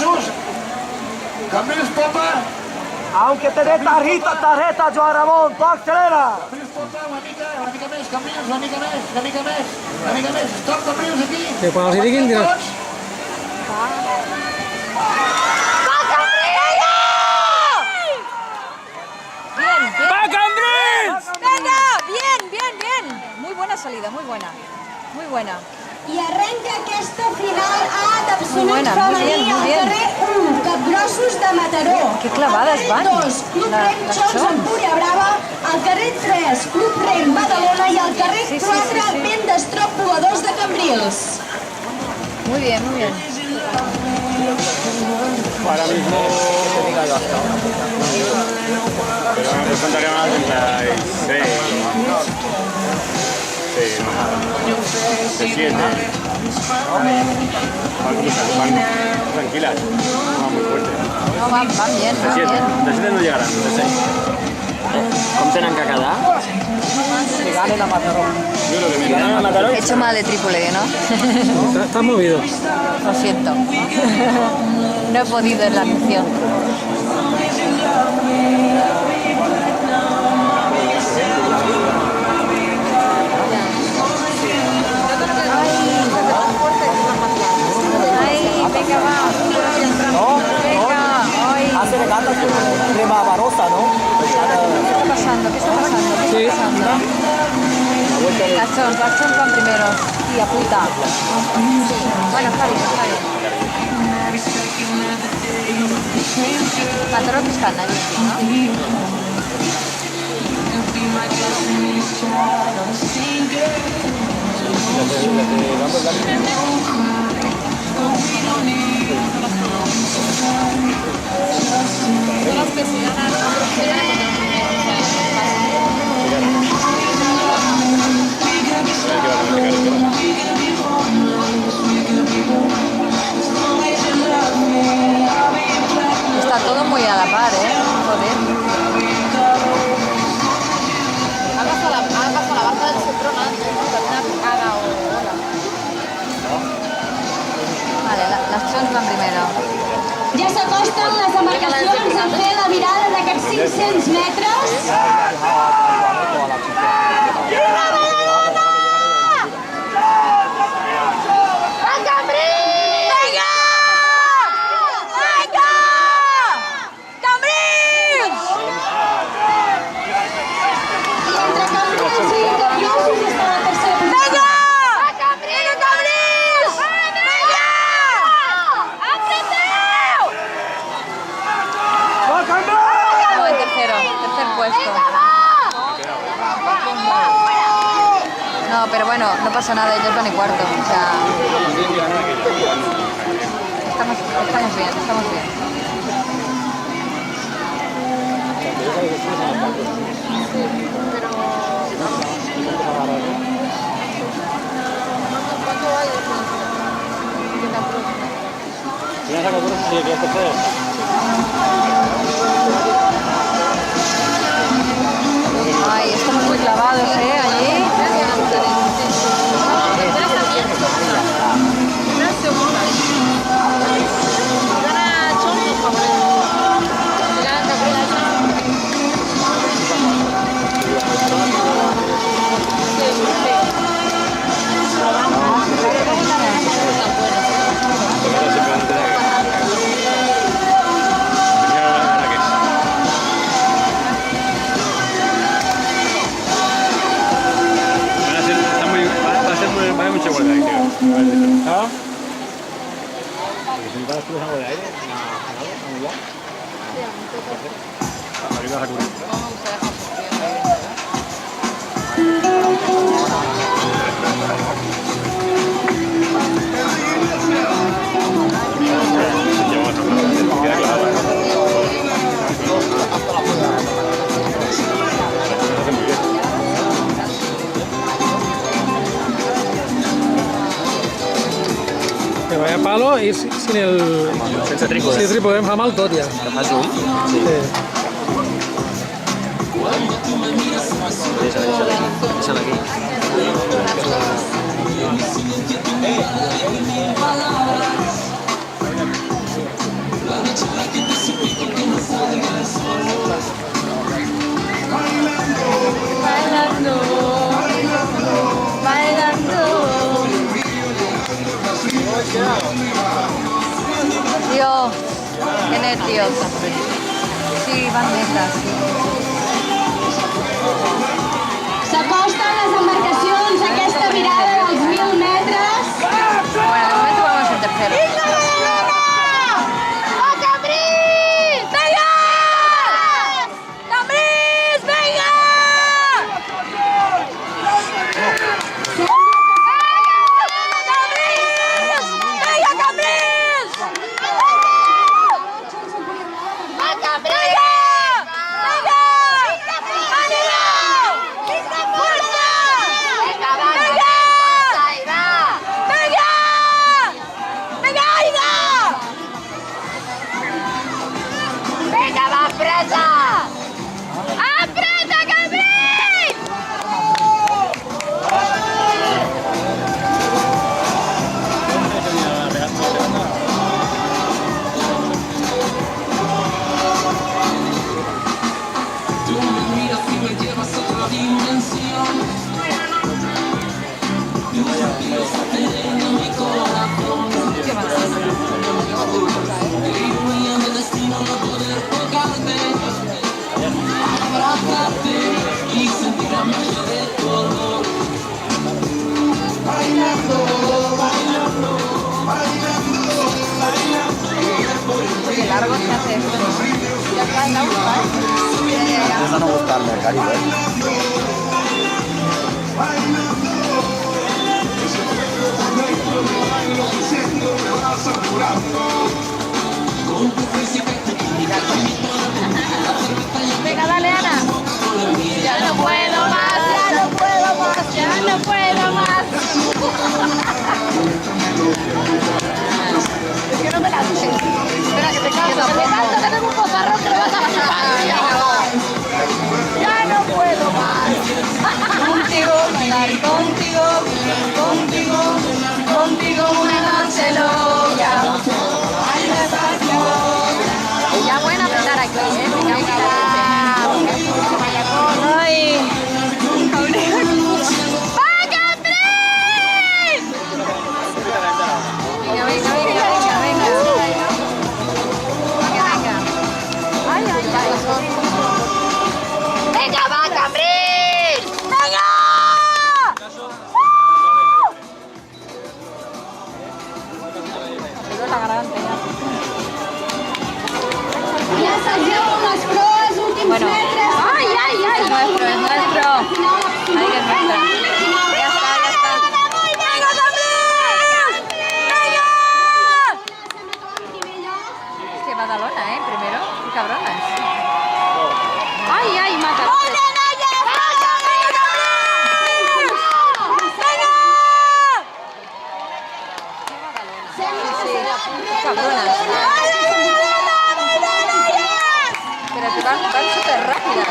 grossos. Cambrils, popa. Aunque te dé tarjeta, Joan Ramon, tu acelera. Cambrils, popa, una mica més, Cambrils, una mica més. Stop, Cambrils, aquí. Que quan els hi diguin, diràs. Tots. ¡Va, Cambrils! ¡Venga! Bien. Muy buena salida, muy buena. I arrenca aquesta final A d'absolut Muy femení al bien. carrer 1, Capgrossos de Mataró. Qué clavadas al van. carrer 2, Club Rem Xocs Empúria Brava. Al carrer 3, Club Rem Badalona. I al carrer 4, Vent d'Estrop Voladors de Cambrils. Muy bien. Ahora mismo pero me contaría una 36. Sí, no. De 7. Van tranquilas, no van muy fuertes. No, van bien. De 7 no llegarán, de 6. Com tenen que quedar? Que gane la Mataró. Yo creo que me ganan a Mataró. He hecho mal de Trípoli, ¿no? Estás movido. Lo siento. No he podido en la misión. Ay, venga, va. Venga, ay. Hace de gato crema barosa, ¿no? ¿Qué está pasando? Las chons van primero. Tía puta. Bueno, está bien. Mataró que están allí, ¿no? Está todo muy a la par, ¿eh? Joder. Ha pasado la baja del Cetrón antes, ¿no? Una picada o hola. Vale, las chons van primero. Ja s'acosten les embarcacions a fer la virada d'aquests 500 metres. No, pero bueno, no pasa nada, ellos van en cuarto, o sea... Estamos bien. Pero... ¿Cuánto hay de Ay, estamos muy clavados, allí. Mucha huelga ahí, tío. ¿Ah? ¿Necesitas tú algo de aire? Aquí vas a cubrir. Que vaya palo i sin el... Sense trípode. Si trípode em fa mal tot, ja. Que fas ull? Sí. Deixa-la aquí. Dios, que nerviosa. Sí, van netas. S'acosten les embarcacions a aquesta virada dels 1.000 metres. Bueno, de momento vamos en tercero. ¡A Cambrils! ¡Venga! ¡Cambrils, venga! ¡Cambrils! ¡Venga, Cambrils! ¡A Cambrils! ¡Venga! ¡Ánimo! ¡Fuerza! ¡Venga! ¡Venga! ¡Venga, Aida! ¡Vinga, va, apreta! Apreta, Cambrils! Qué largo se hace esto. Ya está en la última, ¿eh? Empieza a no gustarme el Caribe. Venga, dale, Ana. Ya no puedo más, ya no puedo más, ya no puedo más. Es que no me la haces. Espera, que te canto, que tengo un bozarrón que me vas a pasar. Ya no puedo más. Contigo, bailar contigo, contigo, contigo una noche loca. Ya buena apretar aquí, ¿eh? Venga, ¡ay! ¡Va, Cambrils! Venga, venga, venga, venga, venga. Venga, venga. Ay, ay, ay. ¡Vinga, va, Cambrils! ¡Venga! Me duele la garganta ya. Ja se'ls veuen les proes, últims Bueno. metres. ¡Ay, ay, ay! Es nuestro, es nuestro. Ahí que es nuestra. Ya está, ya está. ¡Venga, Cambrils! ¡Venga! Es que Badalona, ¿eh? Primero. Qué cabronas. ¡Ay, ay! Mata. ¡Venga! Cabronas. Pero que van súper rápidas.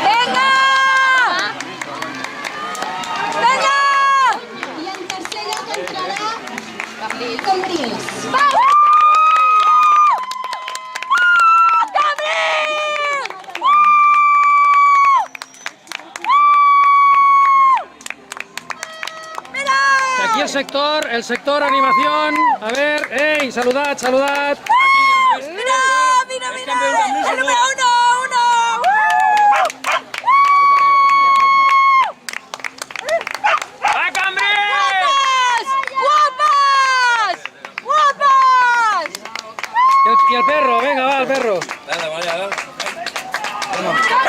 ¡Venga! ¡Venga! I en tercer lloc entrarà Cambrils. Y aquí el sector animación. A ver, ¡ey! Saludad, saludad. ¡Mira, mira, mira! ¡El número uno! ¡A Cambrils! ¡Guapas! ¡Guapas! Y el perro, venga, va, el perro. Dale, vaya, dale. ¡Cambrils!